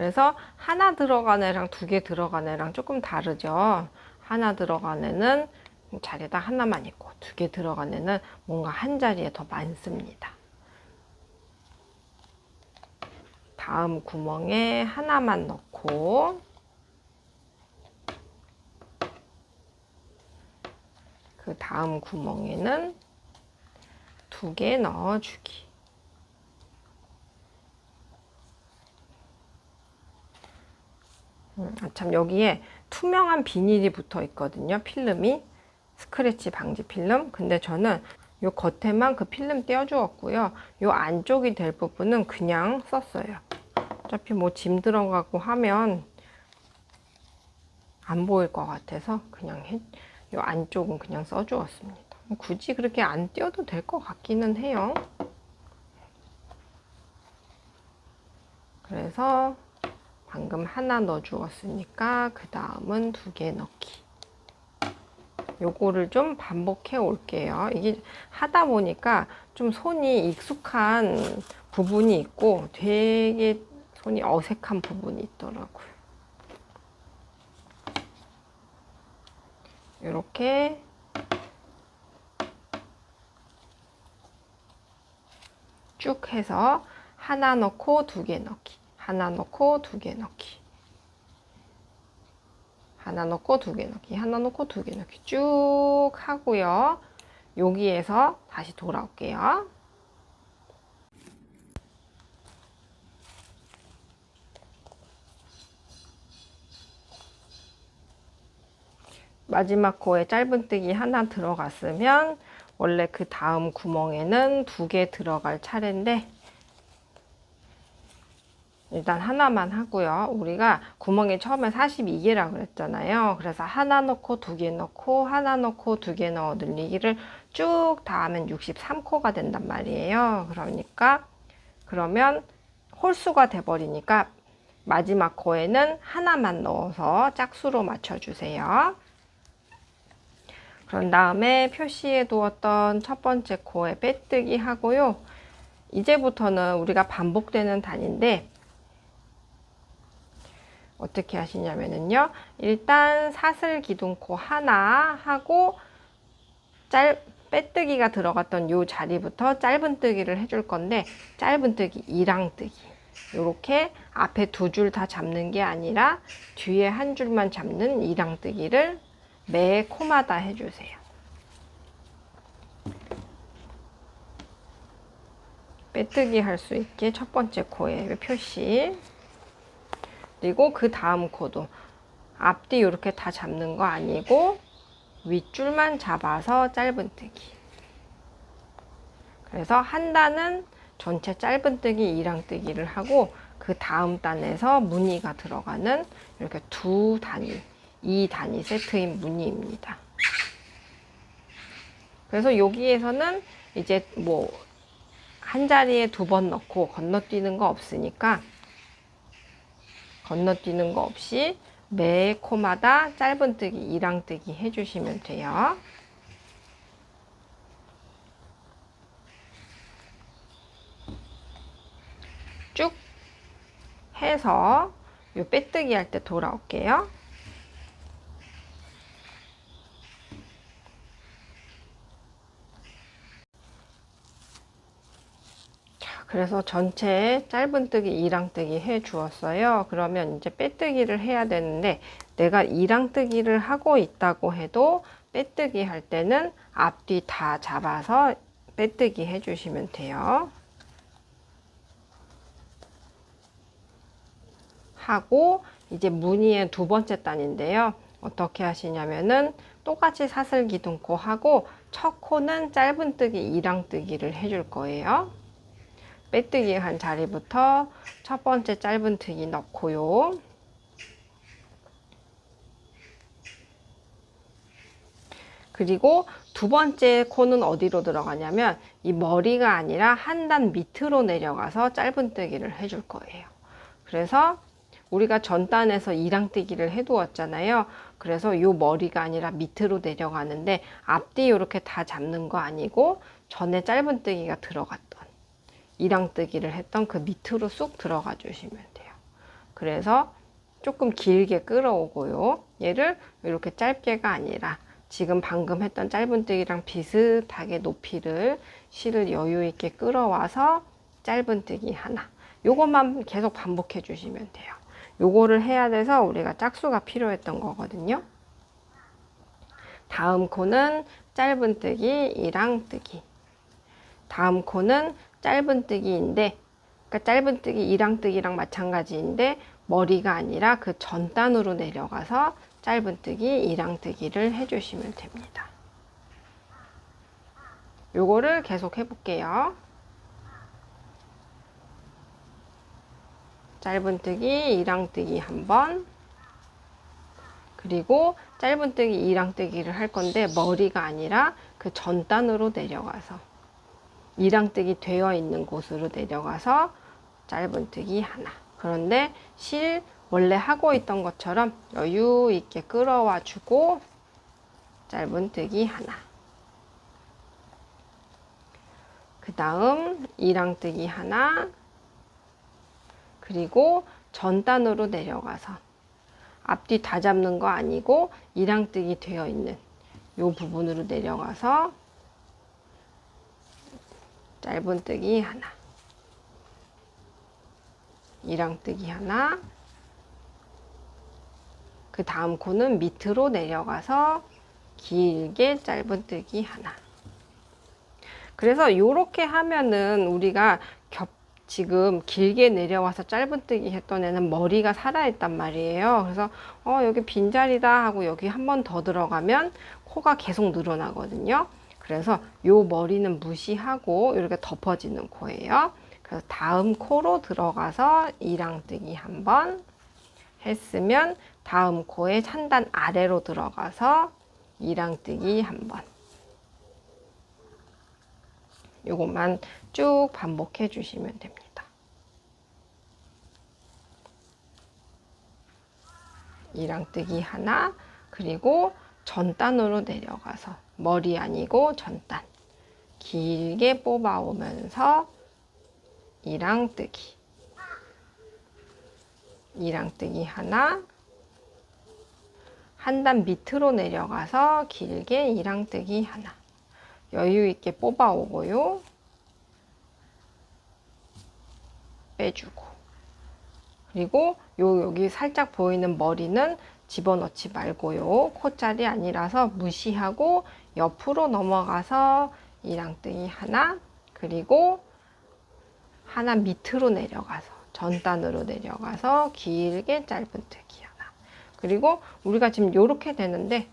그래서 하나 들어간 애랑 두 개 들어간 애랑 조금 다르죠. 하나 들어간 애는 자리에다 하나만 있고 두 개 들어간 애는 뭔가 한 자리에 더 많습니다. 다음 구멍에 하나만 넣고 그 다음 구멍에는 두 개 넣어주기. 참 여기에 투명한 비닐이 붙어 있거든요. 필름이 스크래치 방지 필름. 근데 저는 요 겉에만 그 필름 떼어 주었고요. 요 안쪽이 될 부분은 그냥 썼어요. 어차피 뭐 짐 들어가고 하면 안 보일 것 같아서 그냥 요 안쪽은 그냥 써 주었습니다. 굳이 그렇게 안 떼어도 될 것 같기는 해요. 그래서 방금 하나 넣어 주었으니까 그 다음은 두 개 넣기. 요거를 좀 반복해 올게요. 이게 하다 보니까 좀 손이 익숙한 부분이 있고 되게 손이 어색한 부분이 있더라고요. 이렇게 쭉 해서 하나 넣고 두 개 넣기, 하나 넣고 두 개 넣기, 하나 넣고 두 개 넣기, 하나 넣고 두 개 넣기 쭉 하고요. 여기에서 다시 돌아올게요. 마지막 코에 짧은뜨기 하나 들어갔으면 원래 그 다음 구멍에는 두 개 들어갈 차례인데 일단 하나만 하고요. 우리가 구멍이 처음에 42개라 그랬잖아요. 그래서 하나 넣고 두 개 넣고 하나 넣고 두 개 넣어 늘리기를 쭉 다 하면 63코가 된단 말이에요. 그러면 홀수가 돼버리니까 마지막 코에는 하나만 넣어서 짝수로 맞춰주세요. 그런 다음에 표시해 두었던 첫 번째 코에 빼뜨기 하고요. 이제부터는 우리가 반복되는 단인데 어떻게 하시냐면요. 일단 사슬 기둥코 하나 하고 빼뜨기가 들어갔던 요 자리부터 짧은뜨기를 해줄 건데 짧은뜨기 2랑뜨기 이렇게 앞에 두 줄 다 잡는 게 아니라 뒤에 한 줄만 잡는 2랑뜨기를 매 코마다 해주세요. 빼뜨기 할 수 있게 첫 번째 코에 표시, 그리고 그 다음 코도 앞뒤 이렇게 다 잡는 거 아니고 윗줄만 잡아서 짧은뜨기. 그래서 한 단은 전체 짧은뜨기 2랑뜨기를 하고 그 다음 단에서 무늬가 들어가는 이렇게 두 단위, 2단위 세트인 무늬입니다. 그래서 여기에서는 이제 뭐 한 자리에 두 번 넣고 건너뛰는 거 없으니까 건너뛰는 거 없이 매 코마다 짧은뜨기 2랑뜨기 해주시면 돼요. 쭉 해서 요 빼뜨기 할 때 돌아올게요. 자, 그래서 전체 짧은뜨기 2랑뜨기 해 주었어요. 그러면 이제 빼뜨기를 해야 되는데 내가 2랑뜨기를 하고 있다고 해도 빼뜨기 할 때는 앞뒤 다 잡아서 빼뜨기 해주시면 돼요. 하고 이제 무늬의 두 번째 단인데요. 어떻게 하시냐면은 똑같이 사슬 기둥코 하고 첫 코는 짧은뜨기 2랑뜨기를 해줄 거예요. 빼뜨기 한 자리부터 첫 번째 짧은뜨기 넣고요. 그리고 두 번째 코는 어디로 들어가냐면 이 머리가 아니라 한 단 밑으로 내려가서 짧은뜨기를 해줄 거예요. 그래서 우리가 전단에서 2랑뜨기를 해두었잖아요. 그래서 이 머리가 아니라 밑으로 내려가는데 앞뒤 이렇게 다 잡는 거 아니고 전에 짧은뜨기가 들어갔던 2랑뜨기를 했던 그 밑으로 쑥 들어가 주시면 돼요. 그래서 조금 길게 끌어오고요. 얘를 이렇게 짧게가 아니라 지금 방금 했던 짧은뜨기랑 비슷하게 높이를 실을 여유 있게 끌어와서 짧은뜨기 하나. 요것만 계속 반복해 주시면 돼요. 요거를 해야 돼서 우리가 짝수가 필요했던 거거든요. 다음 코는 짧은뜨기, 이랑뜨기. 다음 코는 짧은뜨기인데, 그러니까 짧은뜨기, 이랑뜨기랑 마찬가지인데 머리가 아니라 그 전단으로 내려가서 짧은뜨기, 이랑뜨기를 해주시면 됩니다. 요거를 계속 해볼게요. 짧은뜨기, 이랑뜨기 한 번, 그리고 짧은뜨기, 이랑뜨기를 할 건데 머리가 아니라 그 전단으로 내려가서 이랑뜨기 되어 있는 곳으로 내려가서 짧은뜨기 하나. 그런데 실 원래 하고 있던 것처럼 여유 있게 끌어와 주고 짧은뜨기 하나. 그 다음 이랑뜨기 하나. 그리고 전단으로 내려가서 앞뒤 다 잡는 거 아니고 이랑뜨기 되어 있는 이 부분으로 내려가서 짧은뜨기 하나. 이랑뜨기 하나. 그 다음 코는 밑으로 내려가서 길게 짧은뜨기 하나. 그래서 이렇게 하면은 우리가 지금 길게 내려와서 짧은뜨기 했던 애는 머리가 살아있단 말이에요. 그래서 여기 빈자리다 하고 여기 한 번 더 들어가면 코가 계속 늘어나거든요. 그래서 요 머리는 무시하고 이렇게 덮어지는 코예요. 그래서 다음 코로 들어가서 이랑뜨기 한 번 했으면 다음 코의 상단 아래로 들어가서 이랑뜨기 한 번. 요것만 쭉 반복해 주시면 됩니다. 이랑뜨기 하나, 그리고 전단으로 내려가서 머리 아니고 전단 길게 뽑아오면서 이랑뜨기. 이랑뜨기 하나, 한 단 밑으로 내려가서 길게 이랑뜨기 하나. 여유 있게 뽑아오고요. 빼주고. 그리고 여기 살짝 보이는 머리는 집어넣지 말고요. 코짜리 아니라서 무시하고 옆으로 넘어가서 이랑뜨기 하나, 그리고 하나 밑으로 내려가서 전단으로 내려가서 길게 짧은뜨기 하나. 그리고 우리가 지금 이렇게 되는데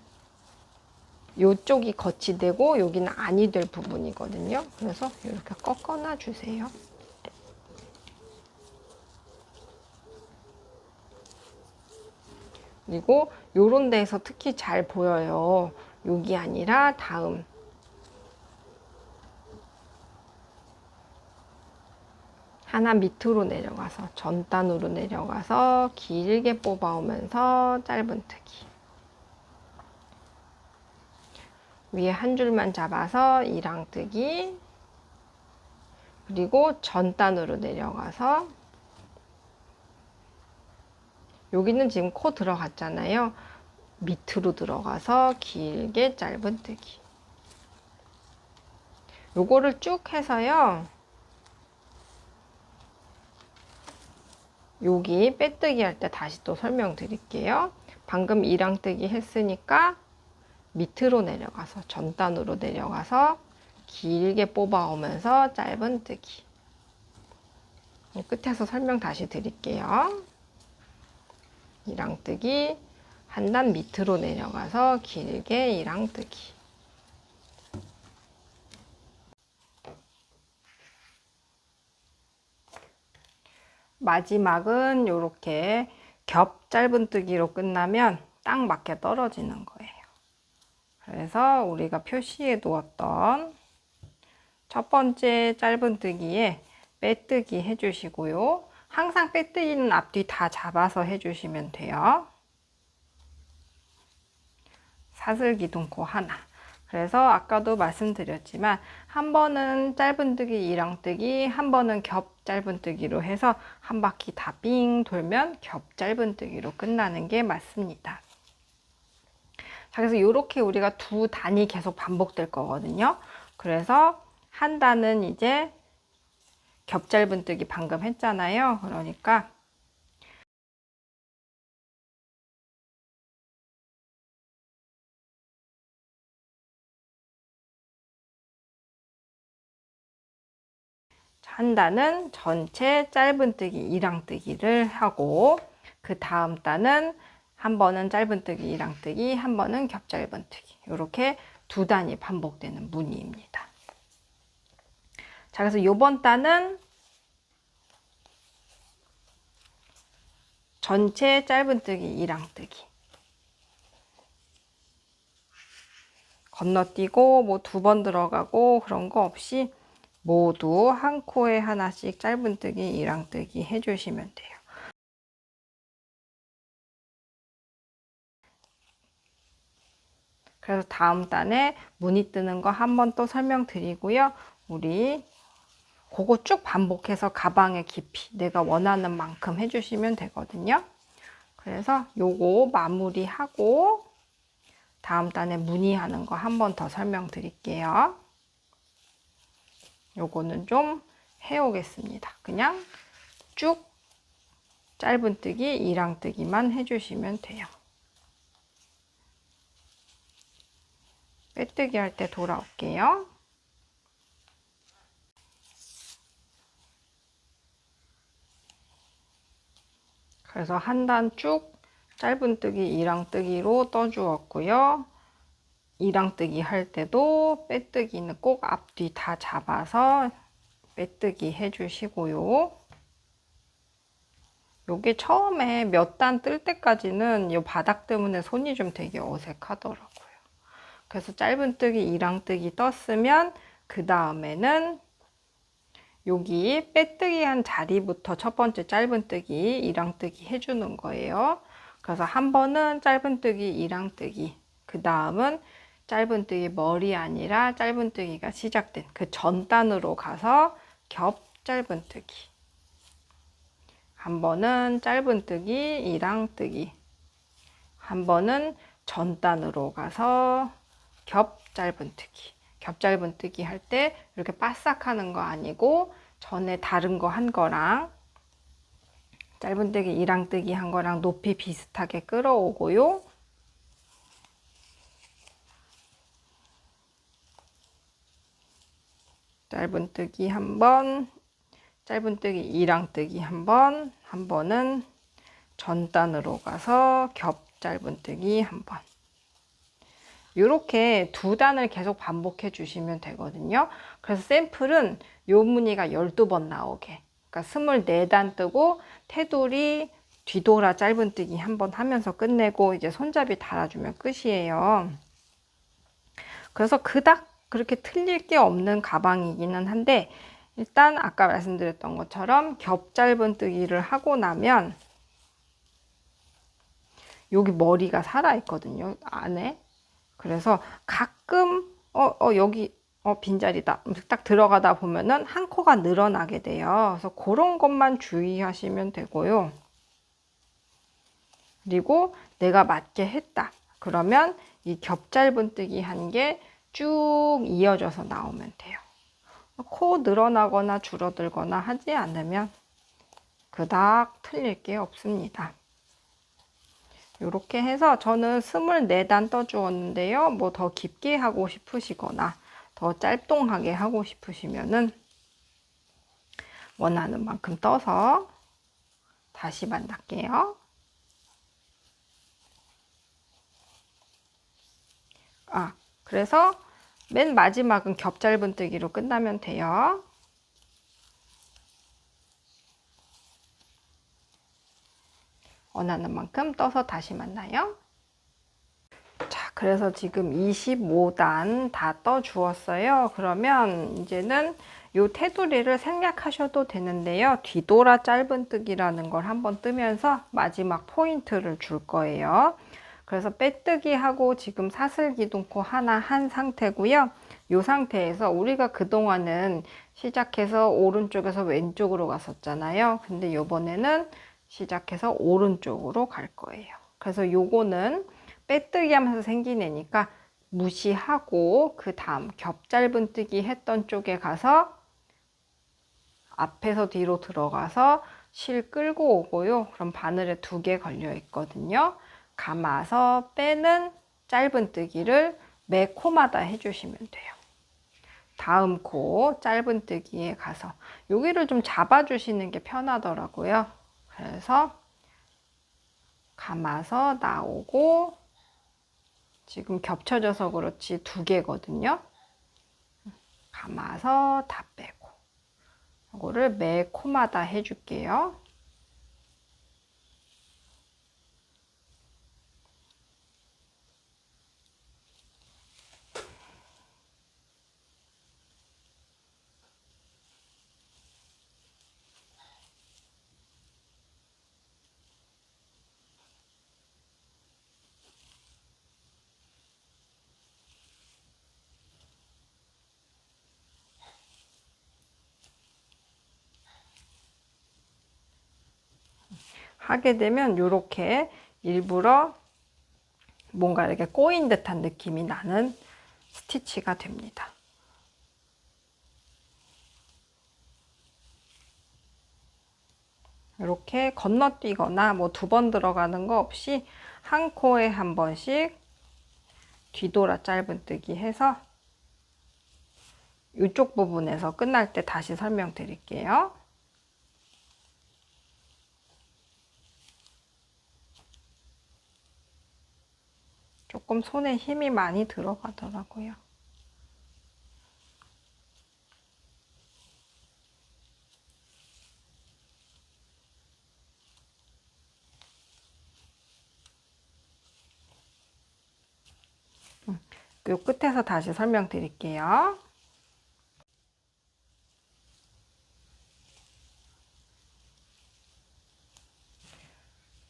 이쪽이 겉이 되고 여기는 안이 될 부분이거든요. 그래서 이렇게 꺾어놔 주세요. 그리고 요런 데에서 특히 잘 보여요. 여기 아니라 다음. 하나 밑으로 내려가서 전단으로 내려가서 길게 뽑아오면서 짧은뜨기. 위에 한 줄만 잡아서 이랑뜨기. 그리고 전단으로 내려가서 여기는 지금 코 들어갔잖아요. 밑으로 들어가서 길게 짧은뜨기. 요거를 쭉 해서요. 여기 빼뜨기 할 때 다시 또 설명드릴게요. 방금 이랑뜨기 했으니까 밑으로 내려가서 전단으로 내려가서 길게 뽑아오면서 짧은뜨기. 끝에서 설명 다시 드릴게요. 이랑뜨기, 한 단 밑으로 내려가서 길게 이랑뜨기. 마지막은 이렇게 겹 짧은뜨기로 끝나면 딱 맞게 떨어지는 거예요. 그래서 우리가 표시해 두었던 첫 번째 짧은뜨기에 빼뜨기 해주시고요. 항상 빼뜨기는 앞뒤 다 잡아서 해주시면 돼요. 사슬기둥코 하나. 그래서 아까도 말씀드렸지만 한 번은 짧은뜨기, 이랑뜨기, 한 번은 겹 짧은뜨기로 해서 한 바퀴 다 삥 돌면 겹 짧은뜨기로 끝나는 게 맞습니다. 자, 그래서 이렇게 우리가 두 단이 계속 반복될 거거든요. 그래서 한 단은 이제 겹 짧은뜨기 방금 했잖아요. 그러니까 한 단은 전체 짧은뜨기, 이랑뜨기를 하고 그 다음 단은 한 번은 짧은뜨기, 이랑뜨기, 한 번은 겹 짧은뜨기, 이렇게 두 단이 반복되는 무늬입니다. 자, 그래서 이번 단은 전체 짧은뜨기, 이랑뜨기 건너뛰고 뭐 두 번 들어가고 그런 거 없이 모두 한 코에 하나씩 짧은뜨기, 이랑뜨기 해주시면 돼요. 그래서 다음 단에 무늬 뜨는 거 한 번 또 설명드리고요. 우리 그거 쭉 반복해서 가방의 깊이 내가 원하는 만큼 해주시면 되거든요. 그래서 요거 마무리하고 다음 단에 무늬하는 거 한 번 더 설명드릴게요. 요거는 좀 해오겠습니다. 그냥 쭉 짧은뜨기, 이랑뜨기만 해주시면 돼요. 빼뜨기 할 때 돌아올게요. 그래서 한 단 쭉 짧은뜨기, 이랑뜨기로 떠주었고요. 이랑뜨기 할 때도 빼뜨기는 꼭 앞뒤 다 잡아서 빼뜨기 해주시고요. 요게 처음에 몇 단 뜰 때까지는 이 바닥 때문에 손이 좀 되게 어색하더라고요. 그래서 짧은뜨기, 이랑뜨기 떴으면 그 다음에는 여기 빼뜨기 한 자리부터 첫 번째 짧은뜨기, 이랑뜨기 해주는 거예요. 그래서 한 번은 짧은뜨기, 이랑뜨기, 그 다음은 짧은뜨기 머리 아니라 짧은뜨기가 시작된 그 전 단으로 가서 겹 짧은뜨기, 한 번은 짧은뜨기, 이랑뜨기, 한 번은 전 단으로 가서 겹 짧은뜨기. 겹 짧은뜨기 할 때 이렇게 바싹하는 거 아니고 전에 다른 거 한 거랑 짧은뜨기, 이랑뜨기 한 거랑 높이 비슷하게 끌어오고요. 짧은뜨기 한 번, 짧은뜨기, 이랑뜨기 한 번, 한 번은 전단으로 가서 겹 짧은뜨기 한 번. 이렇게 두 단을 계속 반복해 주시면 되거든요. 그래서 샘플은 요 무늬가 12번 나오게, 그러니까 24단 뜨고 테두리 뒤돌아 짧은뜨기 한 번 하면서 끝내고 이제 손잡이 달아주면 끝이에요. 그래서 그닥 그렇게 틀릴 게 없는 가방이기는 한데, 일단 아까 말씀드렸던 것처럼 겹 짧은뜨기를 하고 나면 여기 머리가 살아 있거든요, 안에. 그래서 가끔 여기 빈자리다 딱 들어가다 보면은 한 코가 늘어나게 돼요. 그래서 그런 것만 주의하시면 되고요. 그리고 내가 맞게 했다 그러면 이 겹 짧은뜨기 한 게 쭉 이어져서 나오면 돼요. 코 늘어나거나 줄어들거나 하지 않으면 그닥 틀릴 게 없습니다. 이렇게 해서 저는 24단 떠주었는데요. 뭐 더 깊게 하고 싶으시거나 더 짧동하게 하고 싶으시면은 원하는 만큼 떠서 다시 만날게요. 그래서 맨 마지막은 겹 짧은뜨기로 끝나면 돼요. 원하는 만큼 떠서 다시 만나요. 자, 그래서 지금 25단 다 떠 주었어요. 그러면 이제는 요 테두리를 생략하셔도 되는데요. 뒤돌아 짧은뜨기라는 걸 한번 뜨면서 마지막 포인트를 줄 거예요. 그래서 빼뜨기 하고 지금 사슬 기둥코 하나 한 상태고요. 이 상태에서 우리가 그동안은 시작해서 오른쪽에서 왼쪽으로 갔었잖아요. 근데 요번에는 시작해서 오른쪽으로 갈 거예요. 그래서 요거는 빼뜨기 하면서 생긴 애니까 무시하고 그 다음 겹 짧은뜨기 했던 쪽에 가서 앞에서 뒤로 들어가서 실 끌고 오고요. 그럼 바늘에 2개 걸려 있거든요. 감아서 빼는 짧은뜨기를 매 코마다 해주시면 돼요. 다음 코 짧은뜨기에 가서 여기를 좀 잡아주시는 게 편하더라고요. 그래서 감아서 나오고, 지금 겹쳐져서 그렇지 2개거든요. 감아서 다 빼고, 이거를 매 코마다 해줄게요. 하게 되면 이렇게 일부러 뭔가 이렇게 꼬인 듯한 느낌이 나는 스티치가 됩니다. 이렇게 건너뛰거나 뭐 2번 들어가는 거 없이 한 코에 한 번씩 뒤돌아 짧은뜨기 해서 이쪽 부분에서 끝날 때 다시 설명드릴게요. 조금 손에 힘이 많이 들어가더라고요. 요 끝에서 다시 설명드릴게요.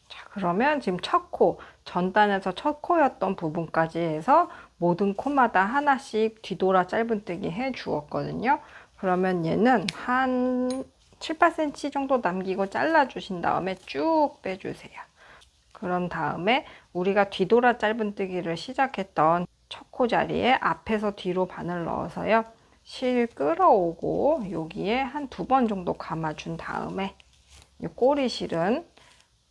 자, 그러면 지금 첫 코, 전단에서 첫 코였던 부분까지 해서 모든 코마다 하나씩 뒤돌아 짧은뜨기 해 주었거든요. 그러면 얘는 한 7, 8cm 정도 남기고 잘라 주신 다음에 쭉 빼주세요. 그런 다음에 우리가 뒤돌아 짧은뜨기를 시작했던 첫 코 자리에 앞에서 뒤로 바늘 넣어서요. 실 끌어오고 여기에 한 2번 정도 감아준 다음에 이 꼬리실은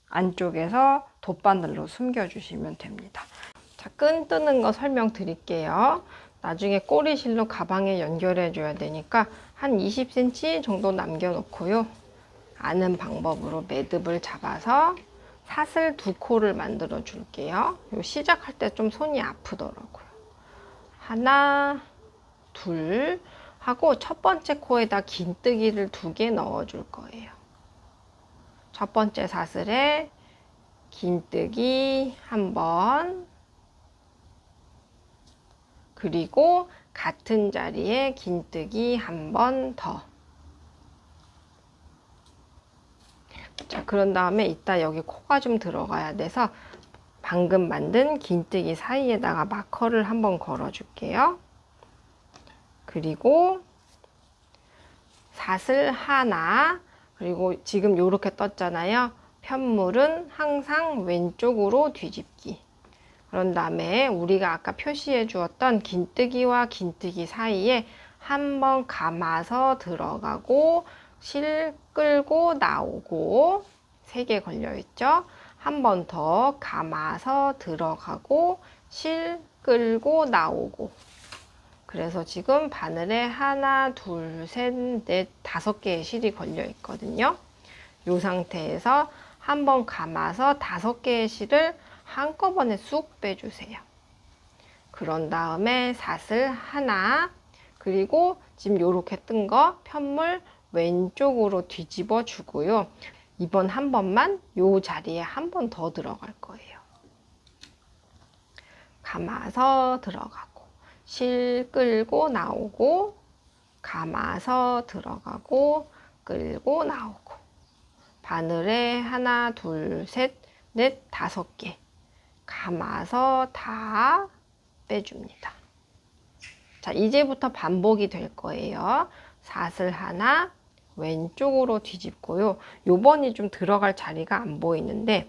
안쪽에서 돗바늘로 숨겨주시면 됩니다. 자, 끈 뜨는 거 설명드릴게요. 나중에 꼬리실로 가방에 연결해 줘야 되니까 한 20cm 정도 남겨놓고요. 아는 방법으로 매듭을 잡아서 사슬 2코를 만들어 줄게요. 시작할 때 좀 손이 아프더라고요. 하나, 둘 하고 첫 번째 코에다 긴뜨기를 2개 넣어 줄 거예요. 첫 번째 사슬에 긴뜨기 1번, 그리고 같은 자리에 긴뜨기 1번 더. 자, 그런 다음에 이따 여기 코가 좀 들어가야 돼서 방금 만든 긴뜨기 사이에다가 마커를 한번 걸어 줄게요. 그리고 사슬 하나, 그리고 지금 이렇게 떴잖아요. 편물은 항상 왼쪽으로 뒤집기. 그런 다음에 우리가 아까 표시해 주었던 긴뜨기와 긴뜨기 사이에 한번 감아서 들어가고 실 끌고 나오고 3개 걸려 있죠. 한 번 더 감아서 들어가고 실 끌고 나오고. 그래서 지금 바늘에 하나, 둘, 셋, 넷, 5개의 실이 걸려 있거든요. 이 상태에서 한번 감아서 5개의 실을 한꺼번에 쑥 빼주세요. 그런 다음에 사슬 하나, 그리고 지금 이렇게 뜬 거 편물 왼쪽으로 뒤집어 주고요. 이번 한 번만 이 자리에 한 번 더 들어갈 거예요. 감아서 들어가고 실 끌고 나오고, 감아서 들어가고 끌고 나오고, 바늘에 하나, 둘, 셋, 넷, 5개 감아서 다 빼줍니다. 자, 이제부터 반복이 될 거예요. 사슬 하나, 왼쪽으로 뒤집고요. 요번이 좀 들어갈 자리가 안 보이는데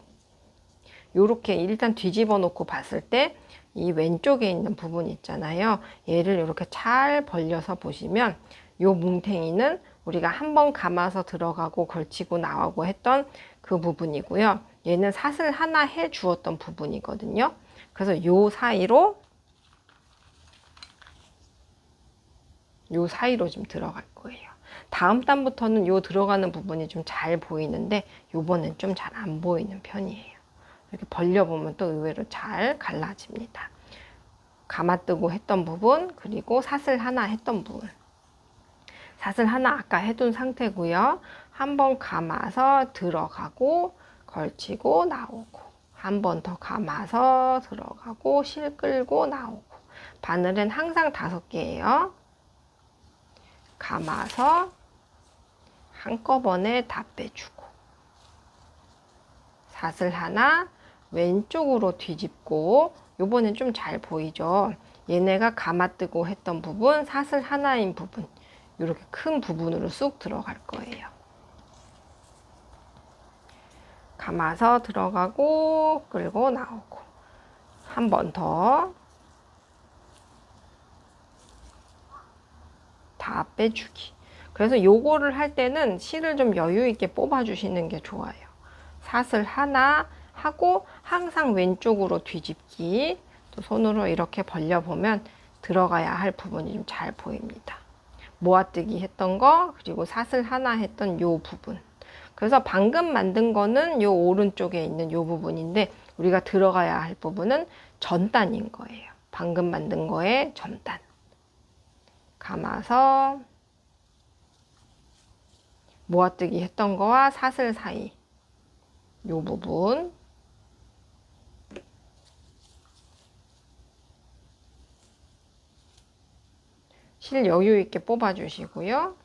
요렇게 일단 뒤집어 놓고 봤을 때 이 왼쪽에 있는 부분 있잖아요. 얘를 이렇게 잘 벌려서 보시면 요 뭉탱이는 우리가 한번 감아서 들어가고 걸치고 나오고 했던 그 부분이고요. 얘는 사슬 하나 해 주었던 부분이거든요. 그래서 요 사이로 좀 들어갈 거예요. 다음 단부터는 요 들어가는 부분이 좀 잘 보이는데 요번엔 좀 잘 안 보이는 편이에요. 이렇게 벌려보면 또 의외로 잘 갈라집니다. 감아뜨고 했던 부분, 그리고 사슬 하나 했던 부분. 사슬 하나 아까 해둔 상태고요. 한번 감아서 들어가고 걸치고 나오고, 한 번 더 감아서 들어가고 실 끌고 나오고. 바늘은 항상 5개예요. 감아서 한꺼번에 다 빼주고, 사슬 하나 왼쪽으로 뒤집고, 요번엔 좀 잘 보이죠? 얘네가 감아뜨고 했던 부분, 사슬 하나인 부분, 이렇게 큰 부분으로 쑥 들어갈 거예요. 감아서 들어가고 끌고 나오고, 한 번 더 다 빼주기. 그래서 요거를 할 때는 실을 좀 여유 있게 뽑아 주시는 게 좋아요. 사슬 하나 하고 항상 왼쪽으로 뒤집기. 또 손으로 이렇게 벌려보면 들어가야 할 부분이 좀 잘 보입니다. 모아뜨기 했던 거, 그리고 사슬 하나 했던 요 부분. 그래서 방금 만든 거는 요 오른쪽에 있는 요 부분인데 우리가 들어가야 할 부분은 전단인 거예요. 방금 만든 거의 전단. 감아서 모아뜨기 했던 거와 사슬 사이 요 부분, 실 여유 있게 뽑아 주시고요.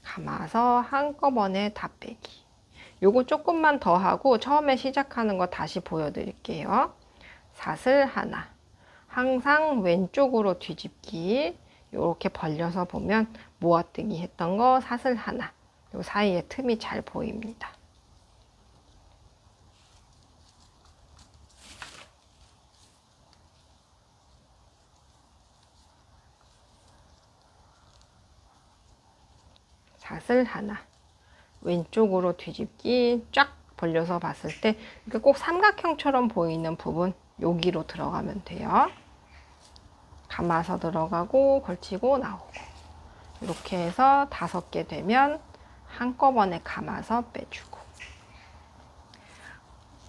감아서 한꺼번에 다 빼기. 요거 조금만 더 하고 처음에 시작하는 거 다시 보여드릴게요. 사슬 하나, 항상 왼쪽으로 뒤집기. 이렇게 벌려서 보면 모아뜨기 했던 거 사슬 하나, 요 사이에 틈이 잘 보입니다. 사슬 하나, 왼쪽으로 뒤집기. 쫙 벌려서 봤을 때 꼭 삼각형처럼 보이는 부분 여기로 들어가면 돼요. 감아서 들어가고 걸치고 나오고, 이렇게 해서 5개 되면 한꺼번에 감아서 빼주고.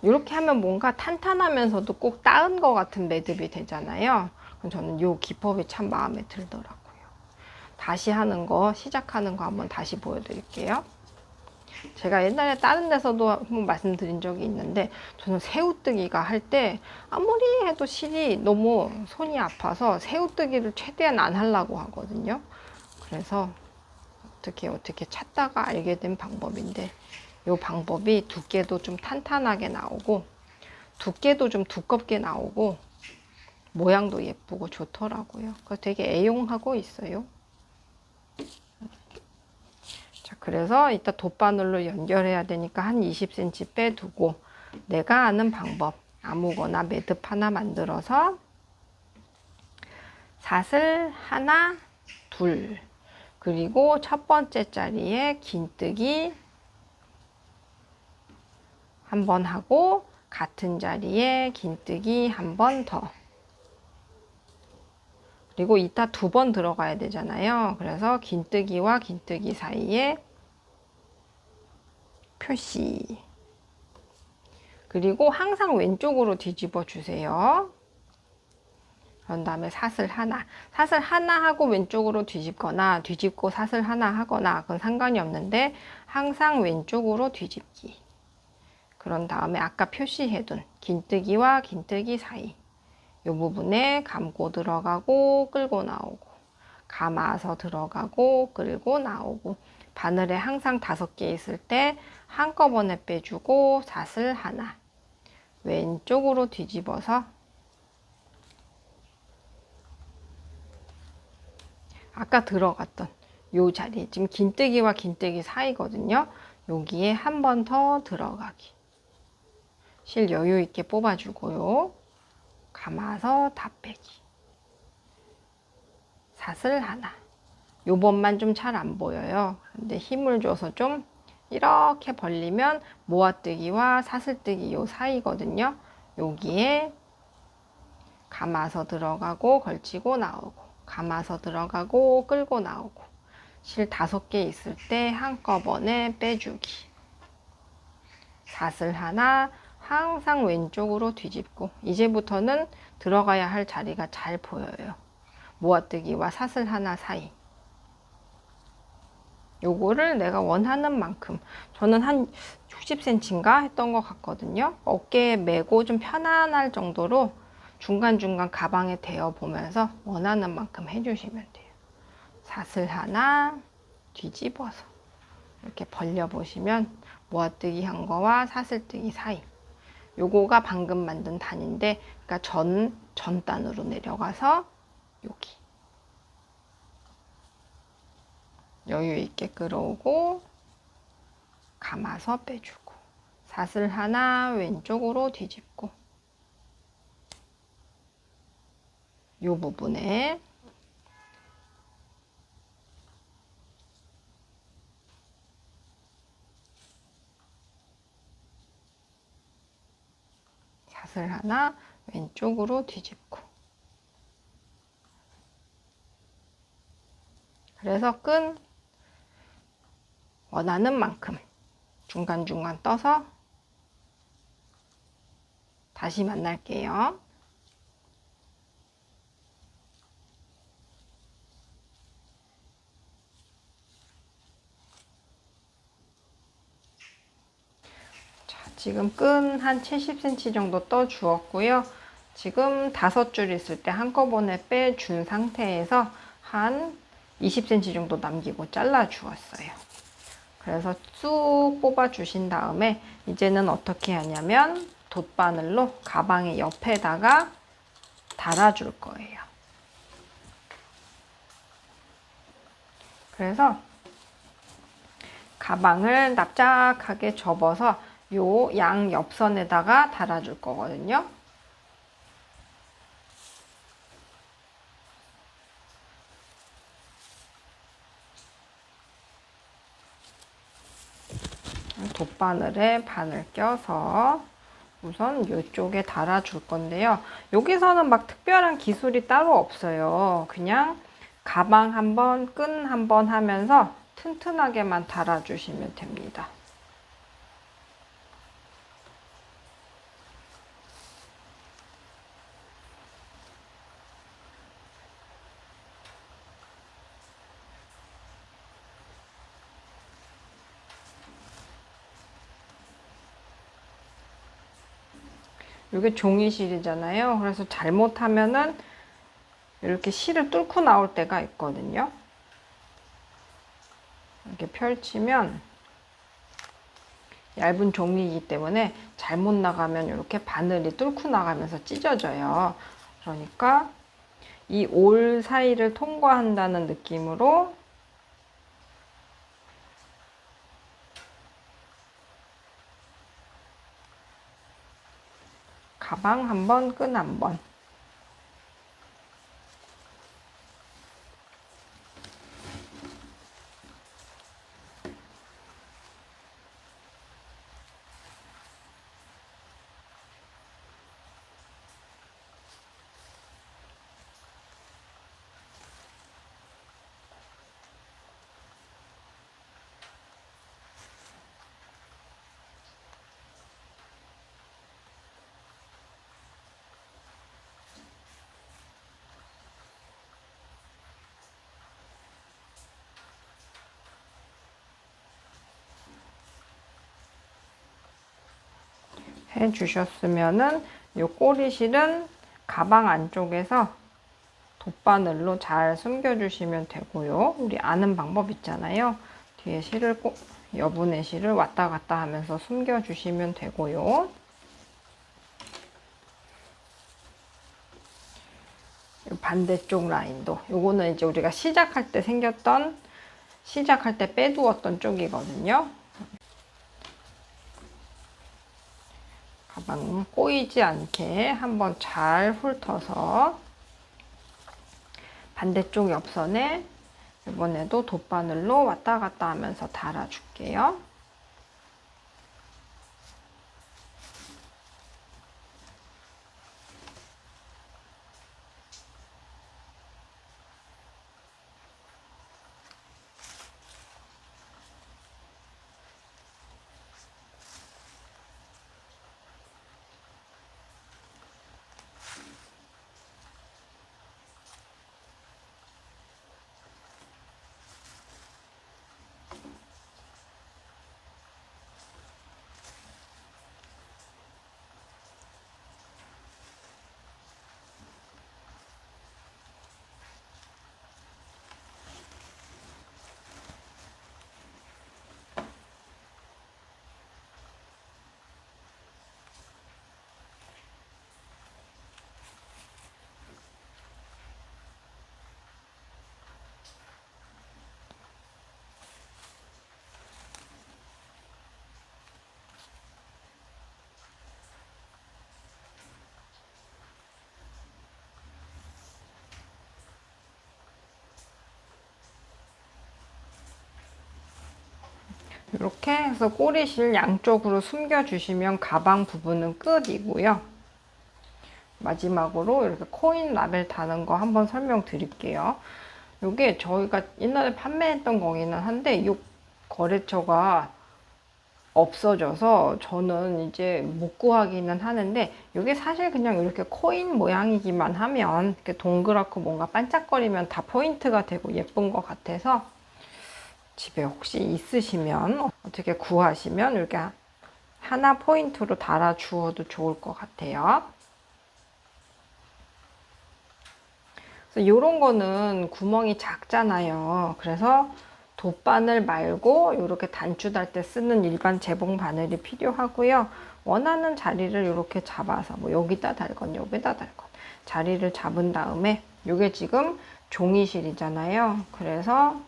이렇게 하면 뭔가 탄탄하면서도 꼭 따은 것 같은 매듭이 되잖아요. 저는 이 기법이 참 마음에 들더라고요. 다시 하는 거, 시작하는 거 한번 다시 보여드릴게요. 제가 옛날에 다른 데서도 한번 말씀드린 적이 있는데, 저는 새우뜨기가 할 때 아무리 해도 실이 너무 손이 아파서 새우뜨기를 최대한 안 하려고 하거든요. 그래서 어떻게 찾다가 알게 된 방법인데, 이 방법이 두께도 좀 탄탄하게 나오고 두께도 좀 두껍게 나오고 모양도 예쁘고 좋더라고요. 그래서 되게 애용하고 있어요. 자, 그래서 이따 돗바늘로 연결해야 되니까 한 20cm 빼두고, 내가 아는 방법 아무거나 매듭 하나 만들어서 사슬 하나, 둘, 그리고 첫 번째 자리에 긴뜨기 한 번 하고 같은 자리에 긴뜨기 한 번 더, 그리고 이따 2번 들어가야 되잖아요. 그래서 긴뜨기와 긴뜨기 사이에 표시, 그리고 항상 왼쪽으로 뒤집어 주세요. 그런 다음에 사슬 하나 하고 왼쪽으로 뒤집거나 뒤집고 사슬 하나 하거나 그건 상관이 없는데 항상 왼쪽으로 뒤집기. 그런 다음에 아까 표시해둔 긴뜨기와 긴뜨기 사이 이 부분에 감고 들어가고 끌고 나오고, 감아서 들어가고 끌고 나오고. 바늘에 항상 5개 있을 때 한꺼번에 빼주고 사슬 하나. 왼쪽으로 뒤집어서 아까 들어갔던 요 자리, 지금 긴뜨기와 긴뜨기 사이거든요. 여기에 한 번 더 들어가기. 실 여유 있게 뽑아주고요. 감아서 다 빼기. 사슬 하나. 요번만 좀 잘 안 보여요. 근데 힘을 줘서 좀 이렇게 벌리면 모아뜨기와 사슬뜨기 요 사이거든요. 여기에 감아서 들어가고 걸치고 나오고, 감아서 들어가고 끌고 나오고. 실 5개 있을 때 한꺼번에 빼주기. 사슬 하나. 항상 왼쪽으로 뒤집고. 이제부터는 들어가야 할 자리가 잘 보여요. 모아뜨기와 사슬 하나 사이. 요거를 내가 원하는 만큼, 저는 한 60cm인가 했던 것 같거든요. 어깨에 메고 좀 편안할 정도로 중간중간 가방에 대어 보면서 원하는 만큼 해주시면 돼요. 사슬 하나 뒤집어서 이렇게 벌려 보시면 모아뜨기 한 거와 사슬뜨기 사이, 요거가 방금 만든 단인데, 그러니까 전 단으로 내려가서 여기 여유 있게 끌어오고 감아서 빼주고, 사슬 하나 왼쪽으로 뒤집고, 요 부분에 사슬 하나 왼쪽으로 뒤집고. 그래서 끈 원하는 만큼 중간중간 떠서 다시 만날게요. 자, 지금 끈 한 70cm 정도 떠 주었고요. 지금 5줄 있을 때 한꺼번에 빼준 상태에서 한 20cm 정도 남기고 잘라 주었어요. 그래서 쑥 뽑아 주신 다음에 이제는 어떻게 하냐면 돗바늘로 가방의 옆에다가 달아줄 거예요. 그래서 가방을 납작하게 접어서 요 양 옆선에다가 달아줄 거거든요. 돗바늘에 바늘 껴서 우선 이쪽에 달아줄 건데요. 여기서는 막 특별한 기술이 따로 없어요. 그냥 가방 한번, 끈 한번 하면서 튼튼하게만 달아주시면 됩니다. 이게 종이실이잖아요. 그래서 잘못하면은 이렇게 실을 뚫고 나올 때가 있거든요. 이렇게 펼치면 얇은 종이이기 때문에 잘못 나가면 이렇게 바늘이 뚫고 나가면서 찢어져요. 그러니까 이 올 사이를 통과한다는 느낌으로 가방 한 번, 끈 한 번. 해주셨으면은 요 꼬리실은 가방 안쪽에서 돗바늘로 잘 숨겨주시면 되고요. 우리 아는 방법 있잖아요. 뒤에 실을 꼭 여분의 실을 왔다 갔다 하면서 숨겨주시면 되고요. 반대쪽 라인도 요거는 이제 우리가 시작할 때 빼두었던 쪽이거든요. 가방 꼬이지 않게 한번 잘 훑어서 반대쪽 옆선에 이번에도 돗바늘로 왔다 갔다 하면서 달아줄게요. 이렇게 해서 꼬리실 양쪽으로 숨겨주시면 가방 부분은 끝이고요. 마지막으로 이렇게 코인 라벨 다는 거 한번 설명드릴게요. 이게 저희가 옛날에 판매했던 거기는 한데 이 거래처가 없어져서 저는 이제 못 구하기는 하는데 이게 사실 그냥 이렇게 코인 모양이기만 하면 이렇게 동그랗고 뭔가 반짝거리면 다 포인트가 되고 예쁜 것 같아서 집에 혹시 있으시면 어떻게 구하시면 이렇게 하나 포인트로 달아 주어도 좋을 것 같아요. 그래서 이런 거는 구멍이 작잖아요. 그래서 돗바늘 말고 이렇게 단추 달 때 쓰는 일반 재봉 바늘이 필요하고요. 원하는 자리를 이렇게 잡아서 뭐 여기다 달건 여기다 달건 자리를 잡은 다음에 이게 지금 종이실이잖아요. 그래서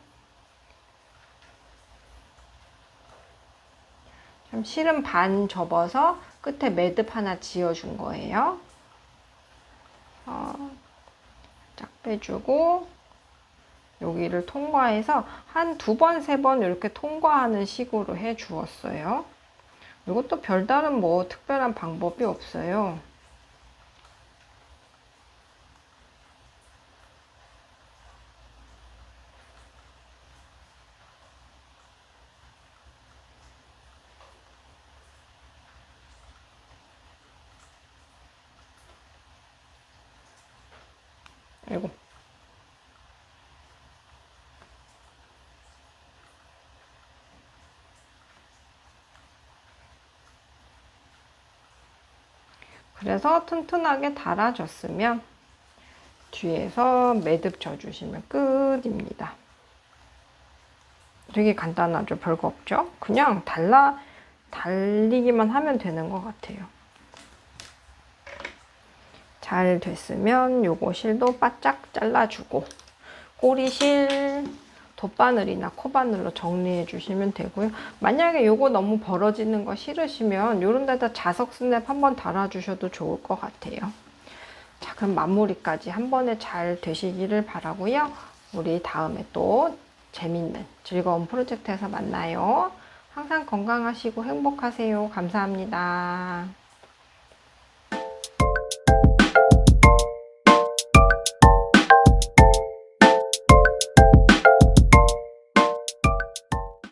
실은 반 접어서 끝에 매듭 하나 지어준 거예요. 쫙 빼주고 여기를 통과해서 한 2번, 3번 이렇게 통과하는 식으로 해 주었어요. 이것도 별다른 뭐 특별한 방법이 없어요. 아이고. 그래서 튼튼하게 달아줬으면 뒤에서 매듭 져주시면 끝입니다. 되게 간단하죠? 별거 없죠? 그냥 달리기만 하면 되는 것 같아요. 잘 됐으면 요거 실도 바짝 잘라주고 꼬리실 돗바늘이나 코바늘로 정리해 주시면 되고요. 만약에 요거 너무 벌어지는 거 싫으시면 요런 데다 자석 스냅 한번 달아주셔도 좋을 것 같아요. 자, 그럼 마무리까지 한 번에 잘 되시기를 바라고요. 우리 다음에 또 재밌는 즐거운 프로젝트에서 만나요. 항상 건강하시고 행복하세요. 감사합니다.